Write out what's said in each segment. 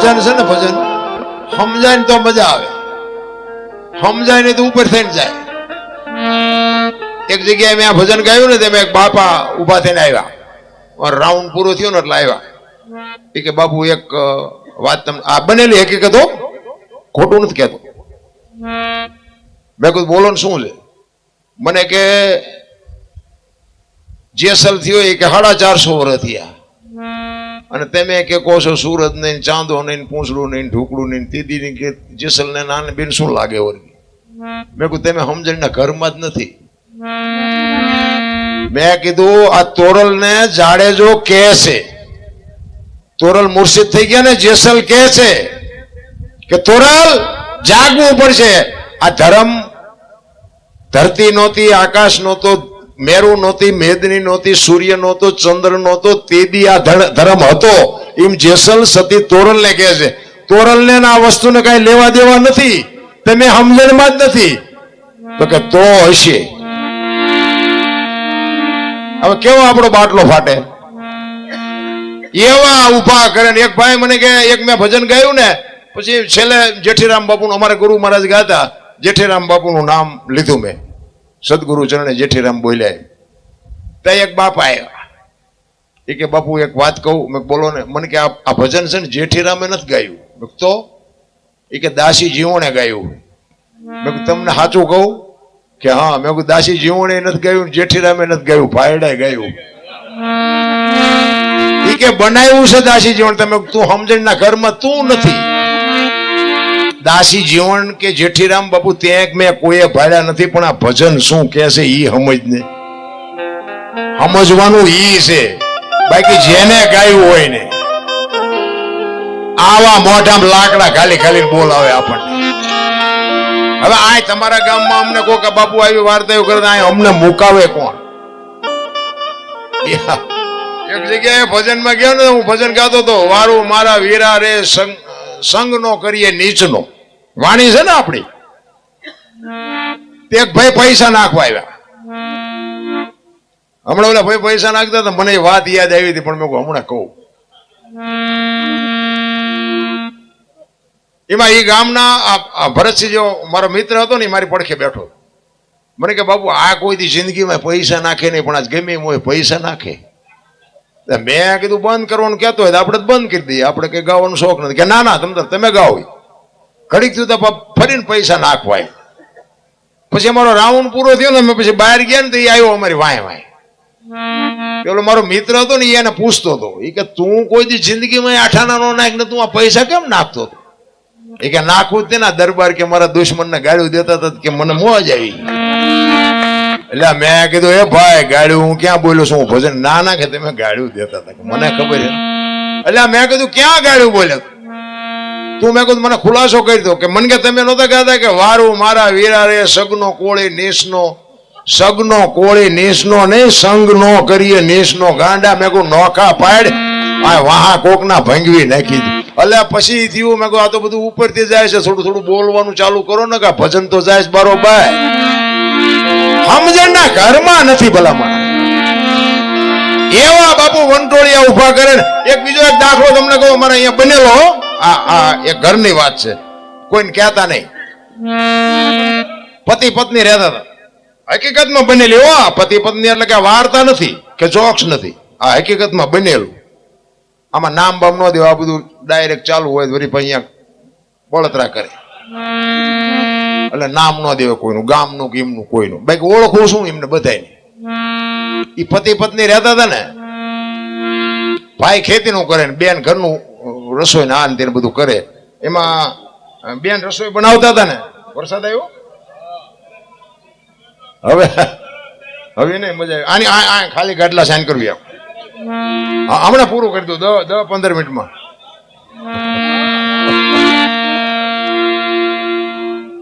ભજન છે ને ભજન સમજાય ને તો મજા આવે, સમજાય ને તો ઉપર થઈને જાય. એક જગ્યાએ મેં આ ભજન ગાયું ને તેમાં એક બાપા ઉભા થઈને આવ્યા, રાઉન્ડ પૂરો થયો ને એટલે આવ્યા. એ કે બાપુ એક વાત તમને આ બનેલી હકીકત હો, ખોટું નથી કહેતો. મેં કીધું બોલો ને શું છે? મને કે જેસલ થયો એ કે 450 વર્ષ થયા અને તમે કે કહો છો સુરત નહીં, ચાંદો નહીં, પૂંછડું નહીં, ઢુકડું નહીં, દીદી નહીં કે જેસલ ને નાને બેન શું લાગે વર્ગી? મેં કીધું તમે સમજણના ઘરમાં જ નથી. મેં કીધું આ તોરલ ને જાડેજો કે છે, તોરલ મુર્શિદ થઈ ગયા ને, જેસલ કે છે કે તોરલ જાગવું પડશે. આ ધર્મ ધરતી નહોતી, આકાશ નહોતો, મેરુ નહોતી, મેદની નહોતી, સૂર્ય નહોતો, ચંદ્ર નહોતો, તેદી આ ધર્મ હતો. એમ જેસલ સતી તોરલ ને કહે છે. તોરલ ને આ વસ્તુને કઈ લેવા દેવા નથી, તમે સમજણમાં જ નથી. તો કે તો હશે. હવે કેવો આપણો બાટલો ફાટે એવા ઉભા કરે. એક ભાઈ મને કે એક મેં ભજન ગાયું ને પછી છેલ્લે જેઠીરામ બાપુનું, અમારા ગુરુ મહારાજ ગાતા, જેઠીરામ બાપુનું નામ લીધું મેં, સદગુરુ ચરણે જેઠીરામ બોલ્યા. ત્યાં એક બાપા આવ્યા, એ કે બાપુ એક વાત કહું. મેં બોલો ને. મને કે આ ભજન છે ને જેઠીરામે નથી ગાયું. તો એ કે દાસી જીવણે ગાયું. મેં તમને સાચું કહું કે હા? મેં કહ્યું દાસી જીવણે નથી ગાયું, જેઠીરામે નથી ગાયું, ભાયડાએ ગાયું. એ કે બનાવ્યું છે દાસી જીવન. તમે તું સમજણના ઘરમાં તું નથી. દાસી જીવન કે જેઠીરામ બાપુ ત્યાં મેં કોઈએ ભાડ્યા નથી, પણ આ ભજન શું કે છે ઈ સમજને, સમજવાનું ઈ છે. બાકી જેને ગાયું હોય ને આવા મોઢામાં લાકડા ખાલી ખાલી બોલાવે આપણને. હવે આ તમારા ગામમાં અમને કહો કે બાપુ આવી વાર્તાઓ કરે, અમને મુકાવે કોણ? એક જગ્યાએ ભજનમાં ગયો ને, હું ભજન ગાતો હતો, વારું મારા વીરા રે સંગ નો કરીએ નીચનો. વાણી છે ને આપણી. એક ભાઈ પૈસા નાખવા આવ્યા. હમણાં ઓલા ભાઈ પૈસા નાખતા હતા, મને એ વાત યાદ આવી હતી, પણ મેં હમણાં કહું. એમાં એ ગામના ભરતસિંહ જો મારો મિત્ર હતો ને, મારી પડખે બેઠો. મને કે બાપુ આ કોઈ દી જિંદગીમાં પૈસા નાખે નહીં, પણ આજ ગમે એમ હોય પૈસા નાખે. મેં કીધું બંધ કરવાનું કહેતો હોય તો આપણે બંધ કરી દઈએ, આપણે કઈ ગાવાનો શોખ નથી. કે ના ના તમે ગાઓ. ઘડીક થયું તો ફરીને પૈસા નાખવાય. પછી અમારો રાઉન્ડ પૂરો થયો ને, અમે પછી બહાર ગયા ને તો એ આવ્યો અમારી વાય વાય. પેલો મારો મિત્ર હતો ને, એને પૂછતો હતો, એ કે તું કોઈ દી જિંદગીમાં આઠાના નો નાખ ને તું આ પૈસા કેમ નાખતો હતો? એ કે નાખવું તેના દરબાર કે મારા દુશ્મનને ગાળ્યું દેતા હતા કે મને મોજ આવી. એટલે મેં કીધું એ ભાઈ ગાળ્યું હું ક્યાં બોલ્યો છું? ભજન ના ના કે તમે ગાળ્યું દેતા હતા, મને ખબર છે. એટલે મેં કીધું ક્યાં ગાળ્યું બોલ્યો તું? મેં કીધું મને ખુલાસો કરી દો. કે મને કે તમે નહોતા કહેતા કે વારું મારા વીરા રે સગનો કોળી નીસનો, સગનો કોળી નીસનો નહીં, સંગ નો કરીએ નીસનો ગાંડા. મેં કહું નોખા પાડ આ વાહા કોકના ભંગવી નાખી દીધું. એટલે પછી થયું મેં કહું આ તો બધું ઉપરથી જાય છે, થોડું થોડું બોલવાનું ચાલુ કરો ને, કે ભજન તો જાય બરોબર. સમજણના ઘરમાં નથી ભલામણ. એવા બાપુ વંટોળિયા ઉભા કરે ને. એક બીજો એક દાખલો તમને કહું, અમારે અહીંયા બનેલો. આ એક ઘરની વાત છે, કોઈને કહેતા નહીં. પતિ પત્ની રહેતા હતા, હકીકતમાં બનેલી હો. પતિ પત્ની એટલે કે વાર્તા નથી કે જોક્સ નથી, આ હકીકતમાં બનેલું. આમાં નામ બામ ન દેવા, આ બધું ડાયરેક્ટ ચાલુ હોય વળી અહીંયા બળતરા કરે. એટલે નામ ન દેવે કોઈનું, ગામનું કે એમનું કોઈનું. બાકી ઓળખું શું એમને બધાને. એ પતિ પત્ની રહેતા હતા ને, ભાઈ ખેતીનું કરે ને બેન ઘરનું રસોઈ ને આન તેને બધું કરે. એમાં બેન રસોઈ બનાવતા હતા ને, વરસાદ આવ્યો હવે નહીં મજા આવી. આની ખાલી ગાડલા સાઈન કરવી આપ. હમણાં પૂરું કરી દઉં 10-15 મિનિટમાં.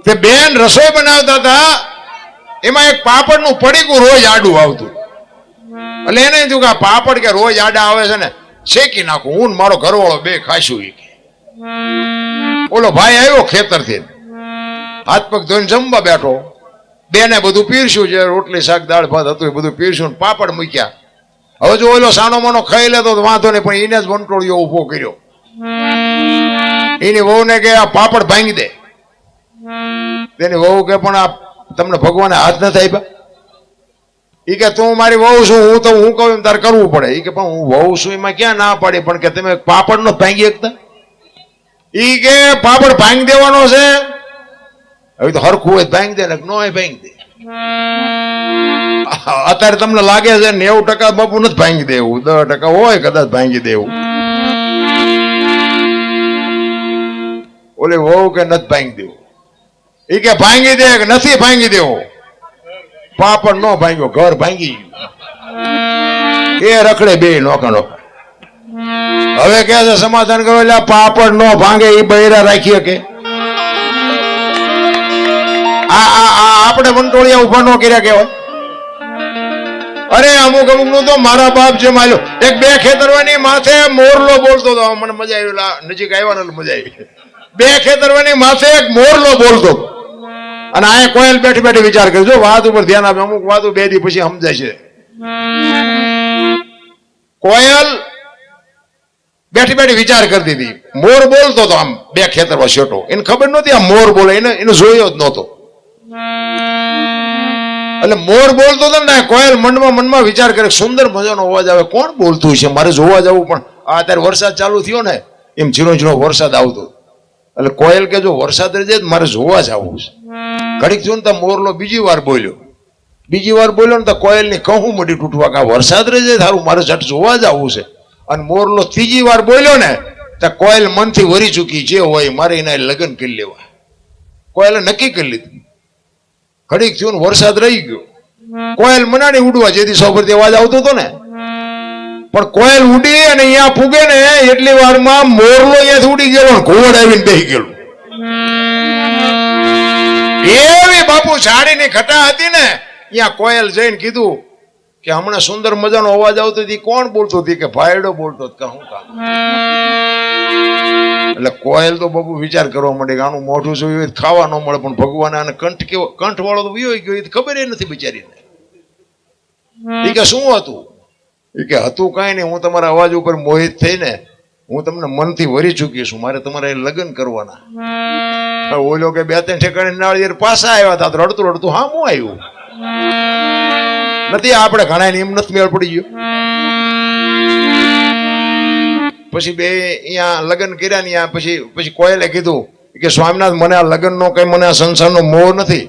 તે બેન રસોઈ બનાવતા હતા, એમાં એક પાપડ નું પડીકું રોજ આડું આવતું. એટલે એને થયું કે આ પાપડ કે રોજ આડા આવે છે ને, શેકી નાખું હું મારો ઘરવાળો બે ખાશું. ઓલો ભાઈ આવ્યો ખેતર થી, હાથ પગ ધોઈને જમવા બેઠો. બેને બધું પીરસ્યું, જે રોટલી શાક દાળ ભાત હતું એ બધું પીરસ્યું, પાપડ મૂક્યા. હવે જો ઓલો સાનો માનો ખાઈ લેતો તો વાંધો નહીં, પણ એને જ વંટોળિયો ઉભો કર્યો. એની વહુને કે આ પાપડ ભાંગી દે. તેની વહુ કે પણ આ તમને ભગવાને હાથ નથી આપ્યા. ઈ કે તું મારી વહુ છું, હું તો હું કહું એમ તારે કરવું પડે. ઈ કે પણ હું વહુ છું એમાં ક્યાં ના પાડી, પણ કે તમે પાપડ નો ભાંગી શકતા. ઈ કે પાપડ ભાંગી દેવાનો છે. હવે તો હરખું હોય ભાંગી દે ને નો હોય ભાંગી દે. અત્યારે તમને લાગે છે 90% બાપુ નથી ભાંગી દેવું, 10% હોય કદાચ ભાંગી દેવું. ઓલે વહુ કે નથી ભાંગી દેવું. ઈ કે ભાંગી દે કે નથી ભાંગી દેવો. પાપડ નો ભાંગ્યો, ઘર ભાંગી ગયું. એ રખડે બે નોખા નોખા. હવે કે છે સમાધાન કરો એટલે પાપડ નો ભાંગે એ બૈરા રાખીએ કે આપણે વંટોળિયા ઉભા ન કર્યા કેવાય. અરે અમુક નું તો મારા બાપ જે માલ્યો એક બે ખેતરવાની માથે મોરલો બોલતો હતો. મને મજા આવી, નજીક આવ્યા ને મજા આવી. બે ખેતરવાની માથે એક મોરલો બોલતો અને આ કોયલ બેઠી બેઠી વિચાર કરજો, વાત ઉપર ધ્યાન આપે. અમુક વાતો બે દી પછી સમજાય છે. કોયલ બેઠી બેઠી વિચાર કરતી હતી. મોર બોલતો હતો આમ બે ખેતરમાં શેટો. એને ખબર નહોતી આ મોર બોલે, એને જોયો જ નહોતો. એટલે મોર બોલતો હતો ને કોયલ મનમાં વિચાર કરે સુંદર મજાનો અવાજ આવે, કોણ બોલતું છે, મારે જોવા જવું. પણ આ અત્યારે વરસાદ ચાલુ થયો ને એમ ઝીણો ઝીણો વરસાદ આવતો. એટલે કોયલ કે જો વરસાદ રહી જાય મારે જોવા જવું છે. ઘડીક જોઈને તો મોરલો બીજી વાર બોલ્યો ને તો કોયલ ની કહું મડી તૂટવા કે વરસાદ રહી જાય થારું મારે ઝટ જોવા જવું છે. અને મોરલો ત્રીજી વાર બોલ્યો ને તો કોયલ મનથી વરી ચૂકી જે હોય મારે એના લગ્ન કરી લેવા. કોયલે નક્કી કરી લીધું. ઘડીક થયું ને વરસાદ રહી ગયો. કોયલ મનાડી ઉડવા જેથી સૌથી અવાજ આવતો હતો ને, પણ કોયલ ઉડી અને અહીંયા પૂગે ને એટલી વારમાં મોરલો અહીંયાથી ઉડી ગયેલો, ઘોડ આવીને બેસી ગયેલો. એવી બાપુ ઝાડીની ઘટા હતી ને, અહીંયા કોયલ જઈને કીધું કે હમણાં સુંદર મજાનો અવાજ આવતો હતી, કોણ બોલતો હતી? કે ભાઈડો બોલતો હતો. હું કામ? એટલે કોયલ તો બાપુ વિચાર કરવા માંડે કે આનું મોઢું જોયું ખાવા ન મળે, પણ ભગવાન આને કંઠ વાળો તો વિયો ગયો, ખબર એ નથી બિચારીને. એ કે શું હતું? એ કે હતું કાંઈ નહીં, હું તમારા અવાજ ઉપર મોહિત થઈને હું તમને મનથી વરી ચૂકી છું, મારે તમારે લગ્ન કરવાના. ઓલો કે બે ત્રણ ઠેકાણે નાળિયેર પાછા આવ્યા હતા, રડતું રડતું હા હું આવ્યું નથી. આપણે ઘણા એમ નથી મેળ પડી ગયો. પછી બે અહીંયા લગ્ન કર્યા ને પછી કોયલે કીધું કે સ્વામિનાથ મને આ લગ્ન નો કઈ મને આ સંસારનો મોહ નથી,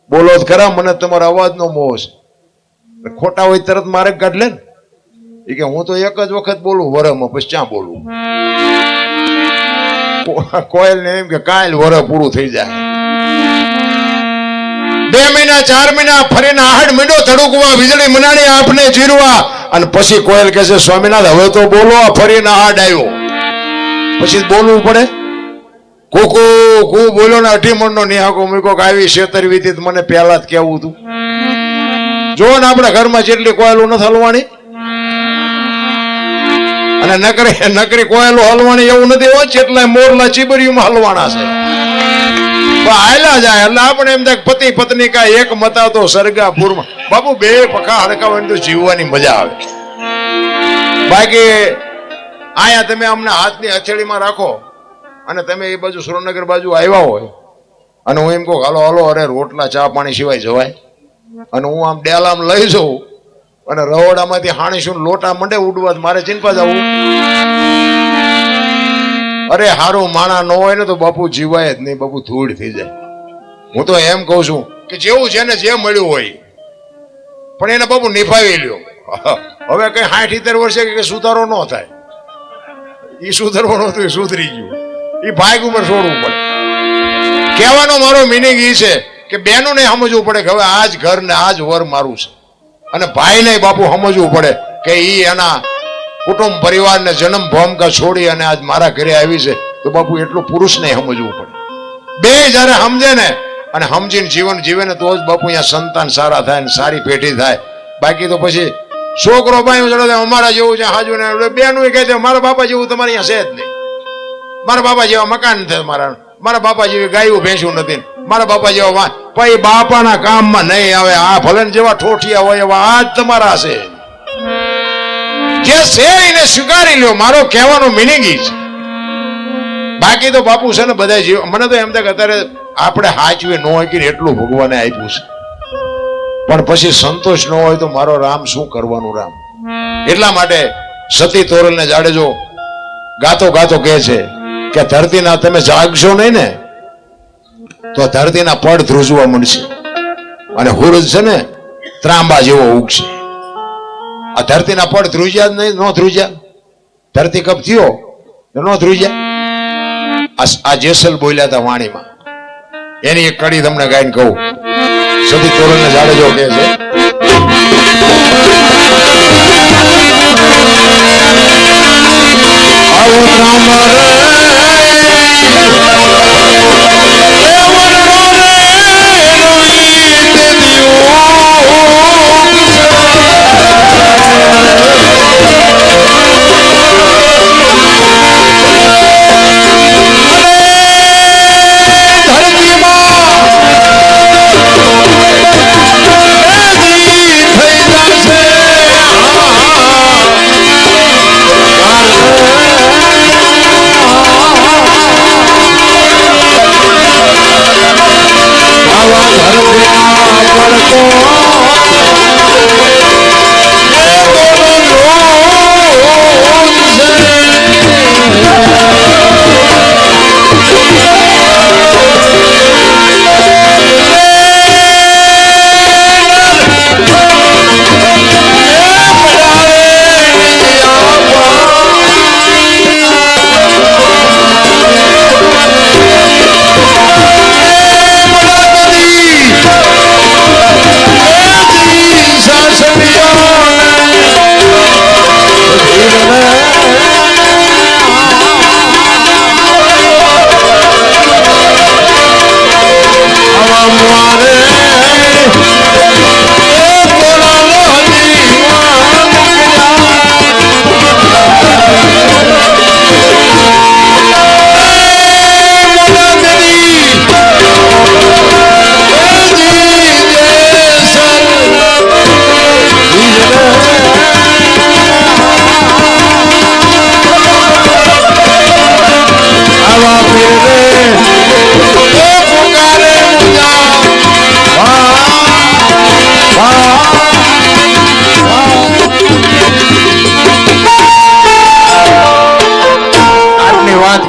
બોલો જ ખરા, મને તમારા અવાજનો મોહ છે. ખોટા હોય તરત મારે કાઢ લે ને. એ કે હું તો એક જ વખત બોલું વરમાં, પછી ક્યાં બોલું? કોયલ ને એમ કે કાલ વર પૂરું થઈ જાય. 2 મહિના 4 મહિના ફરીને 8 મહિનો ધડકવા વીજળી મનાણી આપને ચીરવા. અને પછી કોયલ કહે છે સ્વામિનાથ હવે તો બોલો, ફરીને 8 આવ્યો પછી બોલવું પડે. કોકો કુ બોલો ને 18 નો નિહાકો મૂકો કે આવી છેતરવી હતી મને પહેલા જ કેવું હતું. જો ને આપણા ઘરમાં જેટલી કોયલો નથી હલવાણી, અને નકરી કોયલો હલવાણી એવું નથી હોય, જેટલા મોરલા ચીબરીઓમાં હલવાના છે. હાલ્યા જાય એટલે આપણે એમ થાય પતિ પત્ની કા એક મતા તો સરગાપુરમાં. બાપુ બે પખા હડકાવાની તો જીવવાની મજા આવે. બાકી આયા તમે અમને હાથની હથેળીમાં રાખો અને તમે એ બાજુ સુરેન્દ્રનગર બાજુ આવ્યા હોય અને હું એમ કહું હાલો હાલો, અરે રોટલા ચા પાણી સિવાય જવાય? અને હું આમ ડેલામ લઈ જાઉં અને રહોડામાંથી હાણીશું લોટા મંડે ઉડવા, મારે ચિંતા જવું? અરે હારું માણા ન હોય ને તો બાપુ જીવાય જ નહીં, બાપુ ધૂળ થઈ જાય. હું તો એમ કઉ છું કે જેવું જેને જે મળ્યું હોય પણ એને બાપુ નિભાવી લ્યો. હવે કઈ 60-70 વર્ષે કે સુધારો ન થાય, એ સુધારવાનું હતું એ સુધરી ગયું, એ ભાગ ઉપર છોડવું પડે. કહેવાનો મારો મિનિંગ એ છે કે બેનો ને સમજવું પડે કે હવે આજ ઘર ને આજ વર મારું છે, અને ભાઈ ને બાપુ સમજવું પડે કે ઈ એના કુટુંબ પરિવાર ને જન્મ ભૂમિકા છોડી અને આજ મારા ઘરે આવી છે, તો બાપુ એટલું પુરુષ ને સમજવું પડે. બે જયારે સમજે ને અને સમજીને જીવન જીવે ને તો જ બાપુ અહીંયા સંતાન સારા થાય ને સારી પેઢી થાય. બાકી તો પછી છોકરો ભાઈ ચડે અમારા જેવું છે હાજુ ને બેનું કહે છે મારા બાપા જેવું તમારે અહીંયા છે જ નહીં, મારા બાપા જેવા મકાન નથી, મારા બાપા જેવી ગાયું ભેંસું નથી, મારા બાપા જેવા પછી બાપાના કામમાં નહીં આવે. આ ભલે જેવા ઠોઠિયા હોય એવા આ જ તમારા છે. જે છે એને સ્વીકારી લ્યો. મારો કહેવાનો મિનિંગ છે બાકી તો બાપુ છે ને બધા જીવ મને તો એમ થાય કે અત્યારે આપણે હાચવી ન હોય કે એટલું ભગવાને આપ્યું છે, પણ પછી સંતોષ ન હોય તો મારો રામ શું કરવાનું રામ. એટલા માટે સતી તોરલને જાડેજો ગાતો ગાતો કહે છે કે ધરતીના તમે જાગશો નહીં ને તો ધરતીના પડ ધ્રુજવા મળશે અને સૂરજ છે ને ત્રાંબા જેવો ઉગશે. આ ધરતીના પડ ધ્રુજ્યા જ નહીં, નો ધ્રુજ્યા, ધરતી કપ થયો નો ધ્રુજ્યા. આ જેસલ બોલ્યા હતા વાણીમાં, એની એક કડી તમને ગાઈને કહું. સતી તોરલને જાડેજો કહે છે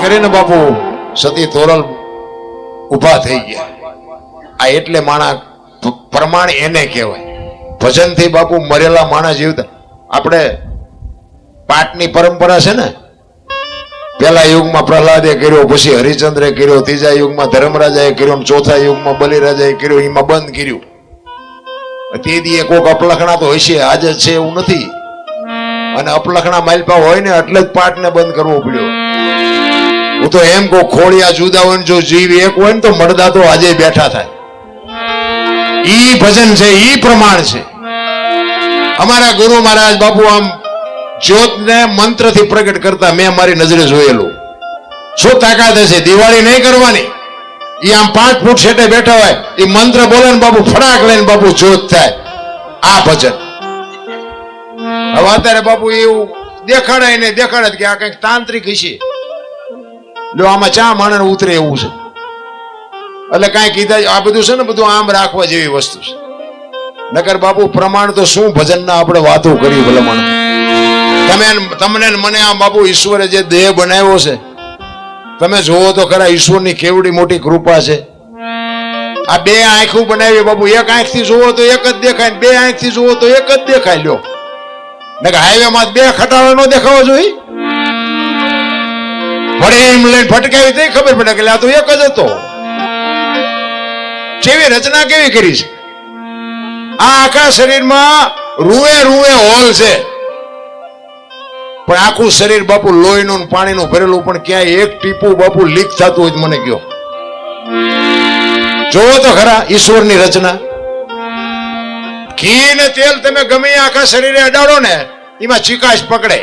કરીને બાપુ સતી તોરલ ઉભા થઈ ગયા. આ એટલે માણા પ્રમાણ એને કહેવાય. ભજન થી બાપુ મરેલા માણા જીવતા. આપણે પાઠની પરંપરા છે ને, પેલા યુગમાં પ્રહલાદે કર્યો, પછી હરિચંદ્રે કર્યો, ત્રીજા યુગમાં ધર્મરાજાએ કર્યો, ચોથા યુગમાં બલિરાજાએ કર્યો, એમાં બંધ કર્યું. તે દી કોક અપલખણા તો હશે, આજે છે એવું નથી. અને અપલખણા માલપા હોય ને એટલે જ પાઠને બંધ કરવો પડ્યો. હું તો એમ કહું, ખોડિયા જુદા હોય, જો જીવ એક હોય ને તો મળદા તો આજે બેઠા થાય. ઈ ભજન છે, ઈ પ્રમાણ છે. અમારા ગુરુ મહારાજ બાપુ આમ જ્યોતને મંત્રથી પ્રગટ કરતા મેં મારી નજરે જોયેલું. શું તાકાત હશે? દિવાળી નહીં કરવાની, ઈ આમ 5 ફૂટ સેટે બેઠા હોય, એ મંત્ર બોલે ને બાપુ ફડાક લઈને બાપુ જ્યોત થાય. આ ભજન હવે અત્યારે બાપુ એવું દેખાડાય ને દેખાડે કે આ કઈક તાંત્રિક હશે. લો આમાં ચા માણસ ઉતરે એવું છે. એટલે કઈ કીધા આ બધું છે ને, બધું આમ રાખવા જેવી વસ્તુ છે. નકર બાપુ પ્રમાણ તો શું ભજનના આપણે વાતો કરી ભલામણ. તમને મને આ બાપુ ઈશ્વરે જે દેહ બનાવ્યો છે, તમે જોવો તો ખરા ઈશ્વરની કેવડી મોટી કૃપા છે. આ 2 આંખું બનાવી બાપુ, એક આંખથી જોવો તો એક જ દેખાય, 2 આંખથી જોવો તો એક જ દેખાય. લ્યો નકર હાઈવે માં 2 ખટારા નો દેખાવો જોઈએ. વડે એમ લઈને ફટકાવી તો ખબર પડે કે આ તો એક જ હતો. કેવી રચના કેવી કરી છે. આ આખા શરીરમાં રૂએ રૂએ હોલ છે, પણ આખું શરીર બાપુ લોહીનું પાણીનું ભરેલું, પણ ક્યાંય એક ટીપું બાપુ લીક થતું હોય મને કયો. જોવો તો ખરા ઈશ્વરની રચના. ઘી ને તેલ તમે ગમે આખા શરીરે અડાડો ને, એમાં ચીકાશ પકડે.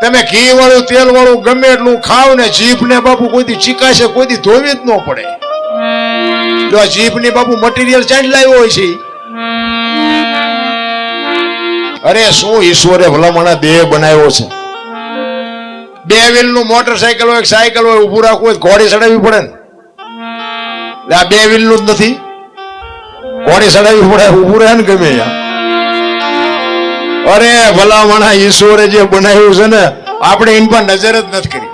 તમે ઘી વાળું તેલ વાળું ગમે એટલું ખાવ ને, જીભ ને બાપુ કોઈ ચીકાશે કોઈ ધોવી જ ન પડે. જો આ જીભ ની બાપુ મટીરિયલ ચાંદ લાવ્યો હોય છે. અરે શું ઈશ્વરે ભલામણા દેહ બનાવ્યો છે. બે વ્હીલ નું મોટરસાયકલ હોય સાયકલ હોય ઉભું રાખવું હોય ઘોડી ચડાવવી પડે ને. આ બે વ્હીલ નું જ નથી, ઘોડી ચડાવવી પડે, ઉભું રહે ને ગમે ત્યાં. અરે ભલામણા ઈશ્વરે જે બનાવ્યું છે ને આપણે એની પર નજર જ નથી કરી.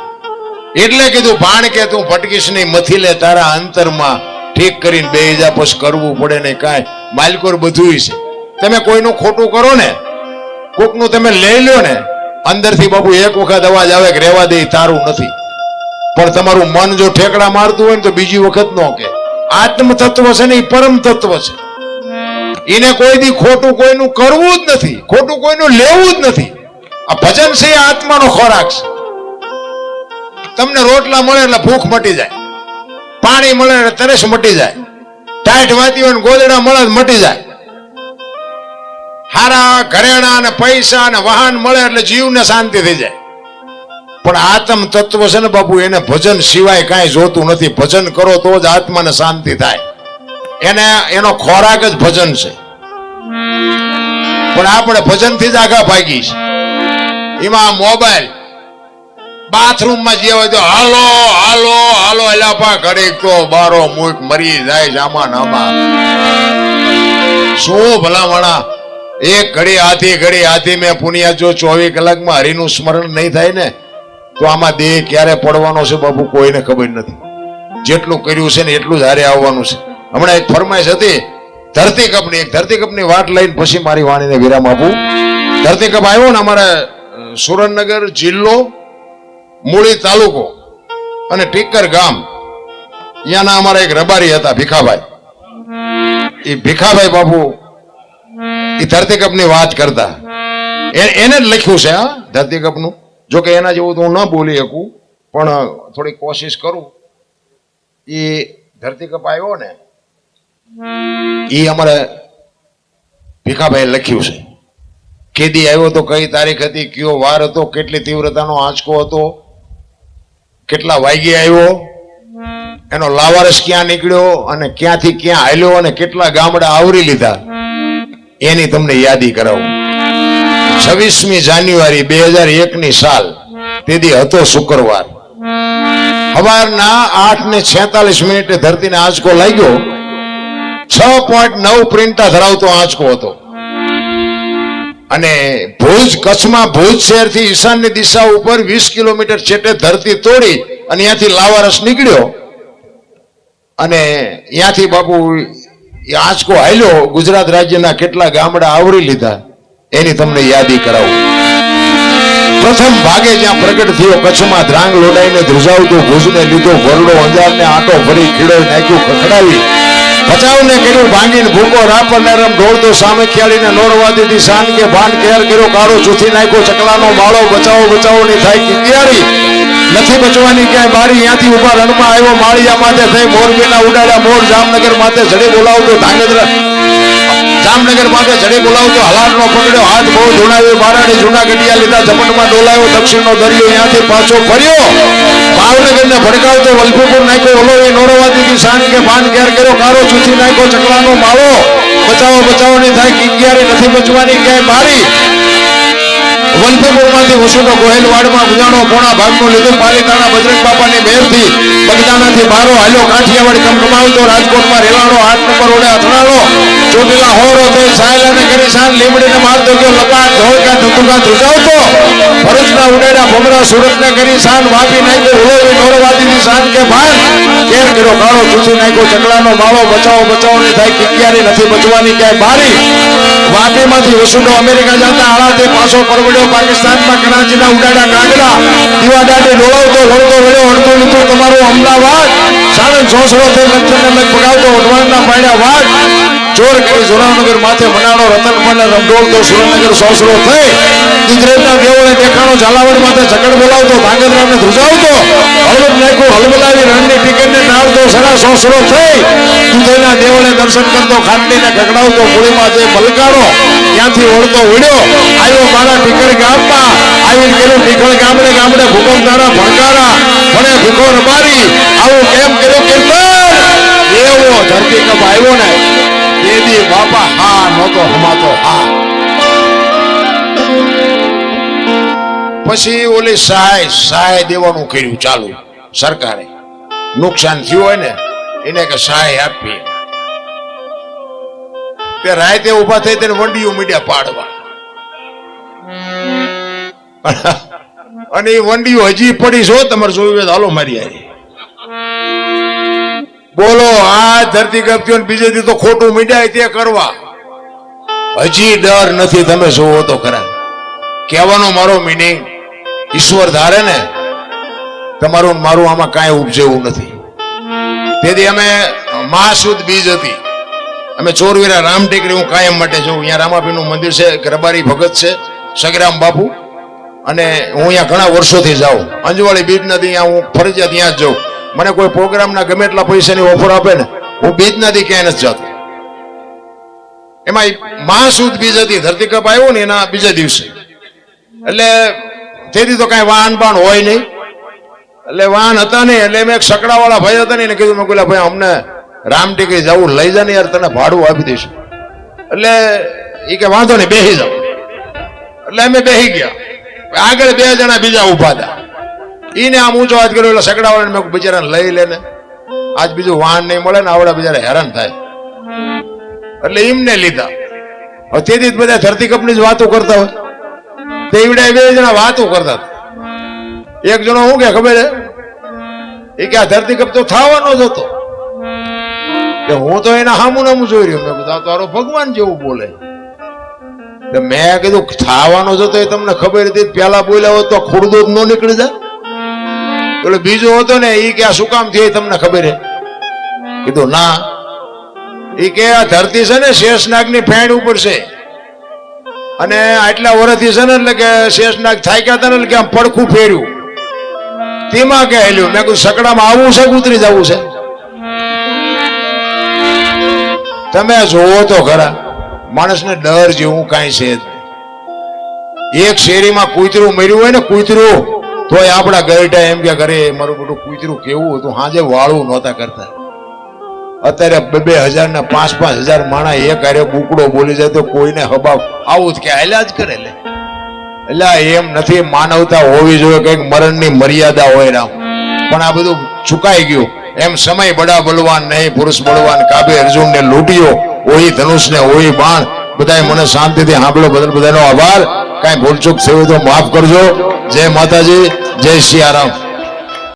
એટલે કીધું ભાણ કે તું ભટકીશ નહીં, મથી લે તારા અંતરમાં ઠીક કરીને બે હજાર પછી કરવું પડે ને કાંઈ માલિકોર બધું છે. તમે કોઈનું ખોટું કરો ને, કોકનું તમે લઈ લો ને, અંદરથી બાપુ એક વખત અવાજ આવે કે રહેવા દે તારું નથી, પણ તમારું મન જો ઠેકડા મારતું હોય ને તો બીજી વખત નો કે. આત્મ તત્વ છે ને એ પરમ તત્વ છે, એને કોઈ દી ખોટું કોઈનું કરવું જ નથી, ખોટું કોઈનું લેવું જ નથી. આ ભજન છે એ આત્માનો ખોરાક છે. તમને રોટલા મળે એટલે ભૂખ મટી જાય, પાણી મળે એટલે તરસ મટી જાય, ટાઈટ વાતી હોય ને ગોદડા મળે મટી જાય, હારા ઘરેણા અને પૈસા અને વાહન મળે એટલે જીવને શાંતિ થઈ જાય. પણ આત્મ તત્વ છે ને બાપુ, એને ભજન સિવાય કાંઈ જોતું નથી. ભજન કરો તો જ આત્માને શાંતિ થાય. એનો ખોરાક જ ભજન છે. પણ આપણે ભજન થી જ આગા ભાગી છે. એમાં મોબાઈલ બાથરૂમમાં જે હોય તો હાલો હાલો હાલો એલાપા ઘડીક તો બારો મુખ મરી જાય છે આમાં નામાં. શું ભલામણા એક ઘડી હાથી મેં પુનિયા જો 24 કલાકમાં હરિનું સ્મરણ નહીં થાય ને તો આમાં દેહ ક્યારે પડવાનો છે બાપુ કોઈને ખબર નથી. જેટલું કર્યું છે ને એટલું જ હારે આવવાનું છે. હમણાં એક ફરમાઈશ હતી ધરતીકપની વાત લઈને પછી મારી વાણીને વિરામ આપું. ધરતીકપ આવ્યો ને અમારે સુરેન્દ્રનગર જિલ્લો, મૂળી તાલુકો અને ટીકર ગામ, ત્યાંના અમારા એક રબારી હતા ભીખાભાઈ. એ ભીખાભાઈ બાપુ એ ધરતીકપની વાત કરતા, એને જ લખ્યું છે હા ધરતીકપનું. જો કે એના જેવું તો હું ન બોલી શકું પણ થોડી કોશિશ કરું. એ ધરતીકપ આવ્યો ને એ અમારે ભીખાભાઈ લખ્યું છે. કેદી આવ્યો તો, કઈ તારીખ હતી, કયો વાર હતો, કેટલી તીવ્રતાનો આંચકો હતો, કેટલા વાગ્યે આવ્યો, એનો લાવારસ ક્યાં નીકળ્યો અને ક્યાંથી ક્યાં હાલ્યો અને કેટલા ગામડા આવરી લીધા એની તમને યાદી કરાવું. 26મી જાન્યુઆરી 2001ની સાલ, તેથી હતો શુક્રવાર. સવારના 8:46 ધરતીને આંચકો લાગ્યો. 6.9 પ્રિન્ટા ધરાવતો આંચકો હતો. અને ભુજ, કચ્છમાં ભુજ શહેરથી ઈશાનની દિશા ઉપર 20 કિલોમીટર છેટે ધરતી તોડી અને ત્યાંથી લાવારસ નીકળ્યો. અને ત્યાંથી બાપુ આંચકો હાલ્યો, ગુજરાત રાજ્યના કેટલા ગામડા આવરી લીધા એની તમને યાદી કરાવું. પ્રથમ ભાગે જ્યાં પ્રગટ થયો કચ્છમાં ધ્રાંગ લોડાઈને ધ્રુજાવતો ભુજને લીધો વરડો, અંજારને આટો ભરી ખીડો નાખ્યું ખખડાવી, બચાવને કર્યું ભાંગીને ભૂકો રાપર નરમ ઢોળતો સામે ખ્યાળીને નોરવા દીધી શાન કે ભાન કેર કર્યો કાળો ચૂથી નાખ્યો ચકલાનો માળો, બચાવો ની થાય કિંગિયારી નથી બચવાની ક્યાંય બારી. ત્યાંથી ઉભા રણમાં આવ્યો માળિયા માથે થઈ મોરબીના ઉડાડ્યા મોર, જામનગર માથે જડી બોલાવતો ધાંગધ્રા, જામનગર માથે જડી બોલાવતો હલારનો પકડ્યો હાથ બહુ ધૂણાવ્યો, બારાણી જૂના ગઢિયા લીધા ઝપટમાં ડોલાયો, દક્ષિણનો દરિયો ત્યાંથી પાછો ફર્યો, ભાવનગરને ભડકાવતો વલભીપુર નાખ્યો ઓલોવી નોરવા દીધી શાન કે ભાન કેર કર્યો કાળો ચૂથી નાખ્યો ચકલાનો માળો, બચાવો ની થાય કિંગિયારી નથી બચવાની ક્યાંય બારી. વલભીપુરમાંથી વસુનો ગોહેલવાડમાં ગુજાણો પોણા ભાગનું લીધું પાલિતાણા બજરંગ બાપાની મહેરથી, બગદાણાથી બારો હાલ્યો કાઠિયાવાડ કમકમાવતો, રાજકોટમાં રેવાડો 8 નંબર ઓડે અથડાણો, ચોટીલા હોરો થઈ સાયલાને કરી શાન લીમડીને મારતો ગયો લપાટ ધોળકા ધંધુકા ધ્રુજાવતો, ભરૂચના ઉડેડા ભમરા સુરતને કરી શાન વાપી નાખ્યો ઉલોવી નોરવાદીની શાન કે ભાન કેર કર્યો કાળો ચૂસી નાખ્યો ચકલાનો માળો, બચાવો ની થાય કિંગિયારી નથી બચવાની ક્યાંય બારી. વાપીમાંથી વસુનો અમેરિકા જતા આળાથી પાછો પરવડ્યો પાકિસ્તાનમાં, કરાચીના ઉડાડા કાગડા દીવાદાડે ડોળાવતો વળતો વળ્યો અડધું લીધું તમારું અમદાવાદ, સાણંદ સોસરો થઈ લક્ષણને મેં પગાવતો વઢવાણના પાડ્યા વાડ, ચોર કરી જોરાવનગર માથે મનાડો રતનપણને રમડોળતો સુરેન્દ્રનગર સોસરો થઈ, ગુજરાતના દેવળે દેખાણો ઝાલાવાડ માથે ઝઘડ બોલાવતો ધાંગધ્રાને ધ્રુજાવતો, હળવદ નાખ્યું હલબલાવી રણની ટીકરને ટાળતો સરા સોસરો થઈ, દુધઈના દેવળે દર્શન કરતો ખાટલીને ગગડાવતો મૂળીમાં જઈ મલકારો ત્યાંથી વળતો વળ્યો આવ્યો મારા ટીકર ગામમાં, આવીને કર્યું ટીકર ગામડે ગામડે ભૂકંપનારા ભણકારા ભણે ભૂખો રબારી, આવું કેમ કર્યું કીર્તન એવો ધરતીકપ આવ્યો ને દેદી બાપા હા નહોતો હમાતો હા. પછી ઓલી સહાય દેવાનું કર્યું ચાલુ સરકારે. નુકસાન થયું હોય ને એને કે સહાય આપીએ. તે રાતે ઉભા થઈ તેને વંડીઓ મીડિયા પાડવા, અને એ વંડીઓ હજી પડી છો તમારે જોયું હાલો મારી આવી. બોલો આ ધરતી ગપતીઓ બીજે દી તો ખોટું મીડિયા તે કરવા હજી ડર નથી. તમે જોવો તો ખરા. કહેવાનો મારો મિનિંગ, ઈશ્વર ધારે ને તમારું મારું આમાં કાંઈ ઉપજેવું નથી. તેથી અમે મહાસુદ બીજ હતી, અમે ચોરવીરા રામ ટેકરી હું કાયમ માટે જોઉં. અહીંયા રામાપીરનું મંદિર છે, રબારી ભગત છે સગરામ બાપુ, અને હું અહીંયા ઘણા વર્ષોથી જાઉં. અંજવાળી બીજ નથી અહીંયા હું ફરજિયાત ત્યાં જ જાઉં. મને કોઈ પ્રોગ્રામના ગમે એટલા પૈસાની ઓફર આપે ને હું બીજ નથી ક્યાંય નથી જતો. એમાં મહાસુદ બીજ હતી, ધરતીકંપ આવ્યો ને એના બીજા દિવસે. એટલે તેથી તો કાંઈ વાહન બાણ હોય નહીં, એટલે વાહન હતા નહીં. એટલે મેં એક સકડાવાળા ભાઈ હતા ને એને કીધું, મેં બોલા ભાઈ અમને રામ ટેકરી જવું લઈ જા ને યાર, તને ભાડું આપી દઈશું. એટલે એ કે વાંધો નહીં બેસી જાવ. એટલે અમે બેસી ગયા. આગળ બે જણા બીજા ઉભા હતા. એને આમ ઊંચો હાથ કર્યો એટલે સકડાવાળાને મેં બિચારાને લઈ લે ને, આજ બીજું વાહન નહીં મળે ને આવડા બિચારા હેરાન થાય એટલે એમને લીધા. હવે તેથી બધા ધરતીકંપની જ વાતો કરતા હોય. તેવડા બે જણા વાતો કરતા હતા. એક જણો શું કે ખબર એ કે આ ધરતીકંપ તો થવાનો જ હતો. હું તો એના હામું નામું જોઈ રહ્યો. મેં કીધું તારો ભગવાન જેવું બોલે. મેં કીધું થવાનો જ હતો એ તમને ખબર હતી, પેલા બોલ્યા હોત તો ખુરદો જ ન નીકળી જાય. એટલે બીજો હતો ને એ કે આ શું કામ થયું તમને ખબર હે? કીધું ના. એ કે આ ધરતી છે ને શેષનાગની ફેણ ઉપર છે, અને આટલા વર્ષથી છે ને એટલે કે શેષનાગ થાક્યા હતા ને એટલે કે આમ પડખું ફેર્યું તેમાં કે હેલ્યું. મેં કીધું સકડામાં આવવું છે કે ઉતરી જવું છે? તમે જોવો તો ખરા, માણસને ડર જેવું કાંઈ છે જ નહીં. એક શેરીમાં કૂતરું મર્યું હોય ને, કૂતરું તોય આપણા ગરડા એમ કે ઘરે મારું બધું કૂતરું કેવું હતું, હાજે વાળું નહોતા કરતા. અત્યારે 2,000 ને 5,000 માણા એક હારે બુકડો બોલી જાય તો કોઈને હબાવ આવું જ કે હાલ્યા જ કરે. એટલે એમ નથી, માનવતા હોવી જોઈએ, કઈક મરણની મર્યાદા હોય રામ. પણ આ બધું ચુકાઈ ગયું. એમ સમય બડા બલવાન નહીં, પુરુષ બળવાન. કાબે અર્જુન ને લૂંટ્યો, ઓહી ધનુષ ને ઓહી બાણ. બધાએ મને શાંતિથી સાંભળો, બધાનો આભાર. કાંઈ ભૂલચૂક થયું તો માફ કરજો. જય માતાજી, જય સિયારામ.